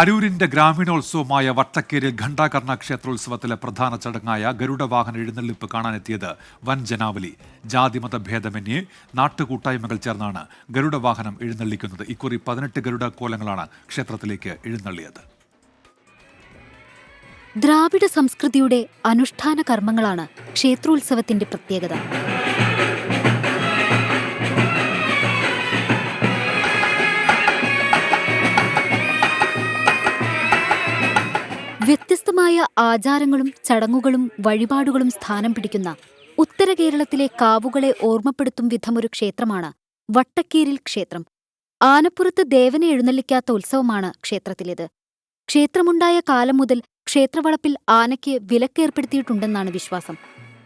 അരൂരിന്റെ ഗ്രാമീണോത്സവമായ വട്ടക്കേരിൽ ഘണ്ടാകർണ ക്ഷേത്രോത്സവത്തിലെ പ്രധാന ചടങ്ങായ ഗരുഡവാഹന എഴുന്നള്ളിപ്പ് കാണാനെത്തിയത് വൻ ജനാവലി. ജാതിമത ഭേദമന്യേ നാട്ടുകൂട്ടായ്മകൾ ചേർന്നാണ് ഗരുഡവാഹനം എഴുന്നള്ളിക്കുന്നത്. ഇക്കുറി 18 ഗരുഡ കോലങ്ങളാണ് ക്ഷേത്രത്തിലേക്ക് എഴുന്നള്ളിയത്. ദ്രാവിഡ സംസ്കൃതിയുടെ അനുഷ്ഠാന കർമ്മങ്ങളാണ് ക്ഷേത്രോത്സവത്തിന്റെ പ്രത്യേകത. വ്യത്യസ്തമായ ആചാരങ്ങളും ചടങ്ങുകളും വഴിപാടുകളും സ്ഥാനം പിടിക്കുന്ന ഉത്തര കേരളത്തിലെ കാവുകളെ ഓർമ്മപ്പെടുത്തും വിധമൊരു ക്ഷേത്രമാണ് വട്ടക്കേരിൽ ക്ഷേത്രം. ആനപ്പുറത്ത് ദേവനെ എഴുന്നള്ളിക്കാത്ത ഉത്സവമാണ് ക്ഷേത്രത്തിലേത്. ക്ഷേത്രമുണ്ടായ കാലം മുതൽ ക്ഷേത്രവളപ്പിൽ ആനയ്ക്ക് വിലക്കേർപ്പെടുത്തിയിട്ടുണ്ടെന്നാണ് വിശ്വാസം.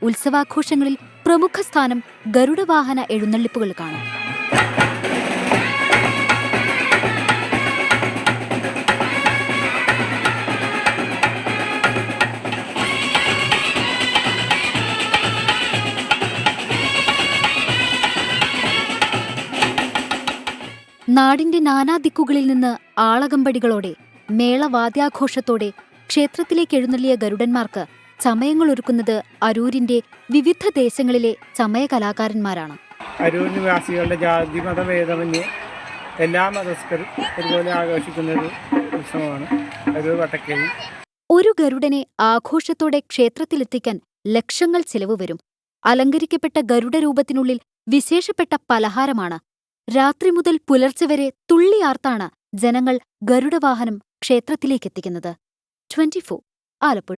ഉത്സവാഘോഷങ്ങളിൽ പ്രമുഖ സ്ഥാനം ഗരുഡവാഹന എഴുന്നള്ളിപ്പുകൾക്കാണ്. നാടിന്റെ നാനാദിക്കുകളിൽ നിന്ന് ആളകമ്പടികളോടെ മേളവാദ്യാഘോഷത്തോടെ ക്ഷേത്രത്തിലേക്ക് എഴുന്നള്ളിയ ഗരുഡന്മാർക്ക് ചമയങ്ങളൊരുക്കുന്നത് അരൂരിന്റെ വിവിധ ദേശങ്ങളിലെ ചമയകലാകാരന്മാരാണ്. അരൂർ നിവാസികളുടെ ജാതി മതഭേദമന്യേ എല്ലാ മതസ്ഥരും ഒരുപോലെ ആഘോഷിക്കുന്ന ഒരു ഉത്സവമാണ് അരൂർ വട്ടക്കേരി. ഒരു ഗരുഡനെ ആഘോഷത്തോടെ ക്ഷേത്രത്തിലെത്തിക്കാൻ ലക്ഷങ്ങൾ ചിലവ് വരും. അലങ്കരിക്കപ്പെട്ട ഗരുഡരൂപത്തിനുള്ളിൽ വിശേഷപ്പെട്ട പലഹാരമാണ്. രാത്രി മുതൽ പുലർച്ചെ വരെ തുള്ളിയാർത്താണ് ജനങ്ങൾ ഗരുഡവാഹനം ക്ഷേത്രത്തിലേക്കെത്തിക്കുന്നത്. 24 ആലപ്പുഴ.